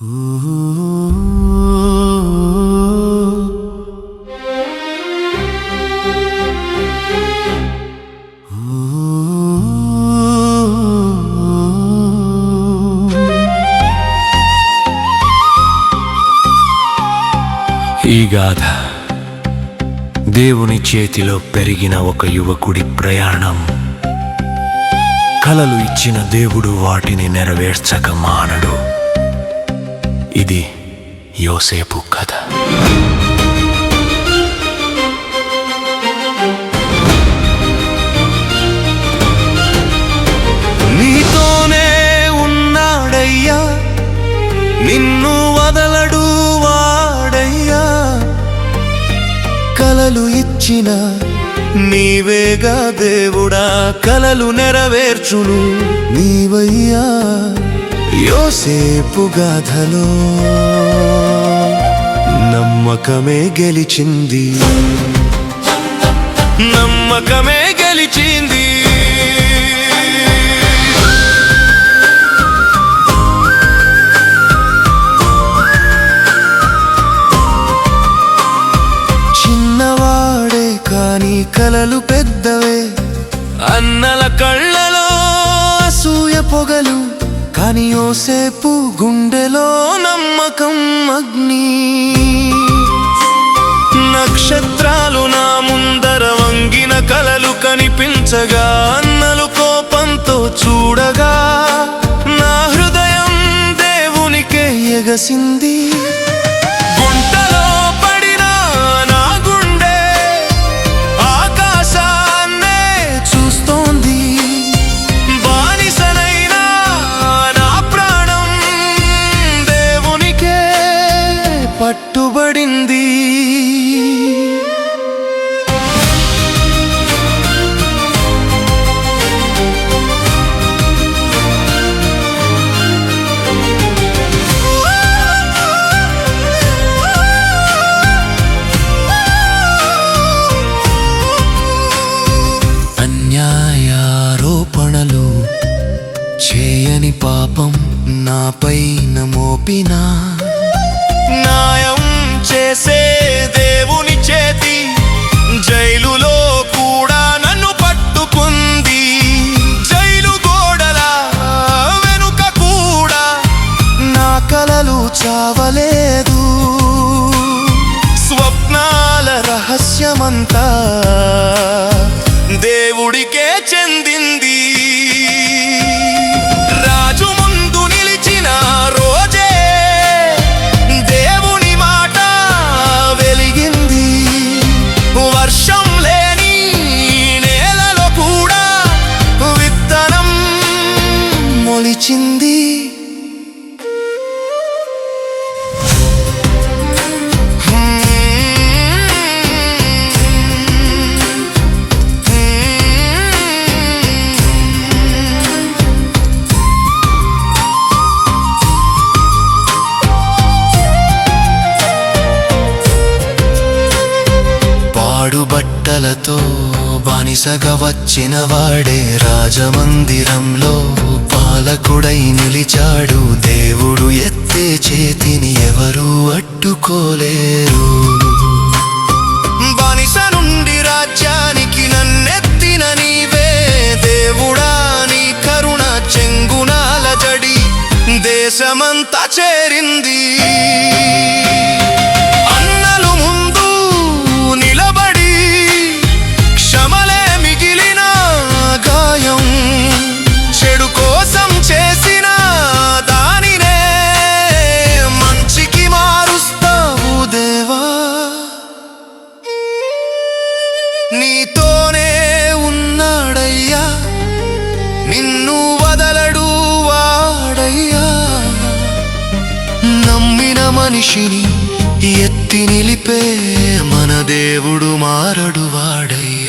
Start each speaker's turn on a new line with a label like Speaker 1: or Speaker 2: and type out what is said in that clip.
Speaker 1: ఈ గాథ దేవుని చేతిలో పెరిగిన ఒక యువకుడి ప్రయాణం. కలలు ఇచ్చిన దేవుడు వాటిని నెరవేర్చక మానడు. ఇది యోసేపు కథ.
Speaker 2: నీతోనే ఉన్నాడయ్యా, నిన్ను వదలడు వాడయ్యా. కలలు ఇచ్చిన నీవేగా దేవుడా, కలలు నెరవేర్చును నీవయ్యా. యోసేపు గాథలో నమ్మకమే గెలిచింది, నమ్మకమే గెలిచింది. చిన్నవాడే కాని కలలు పెద్దవే, అన్నల కళ్ళలో అసూయ పొగలు, కాని యోసేపు గుండెలో నమ్మకం అగ్ని. నక్షత్రాలు నా ముందర వంగిన కలలు కనిపించగా, అన్నలు కోపంతో చూడగా, నా హృదయం దేవునికే ఎగసింది. గుంటలో పడిన నా గుండె ఆకాశాన్నే చూస్తోంది. బానిసనైనా నా ప్రాణం దేవునికే పట్టుబడింది. అన్యాయారోపణలు చేయని పాపం నాపైన మోపినా, న్యాయం చేసే దేవుని చేతి జైలులో కూడా నన్ను పట్టుకుంది. జైలు గోడల వెనుక కూడా నా కలలు చావలేదు. స్వప్నాల రహస్యమంతా దేవుడికే చెందింది. రాజు ముందు నిలిచిన రోజే దేవుని మాట వెలిగింది. వర్షం లేని నేలలో కూడా విత్తనం మొలిచింది. బట్టలతో బానిసగా వచ్చిన వాడే రాజమందిరంలో పాలకుడై నిలిచాడు. దేవుడు ఎత్తే చేతిని ఎవరూ అడ్డుకోలేరు. బానిస నుండి రాజ్యానికి నన్నెత్తిన నీవే దేవుడా, నీ కరుణ చెంగునాల జడి దేశమంతా చేరింది. నీతోనే ఉన్నాడయ్యా, నిన్ను వదలడు వాడయ్యా. నమ్మిన మనిషిని ఎత్తి నిలిపే మన దేవుడు మారడు వాడయ్యా.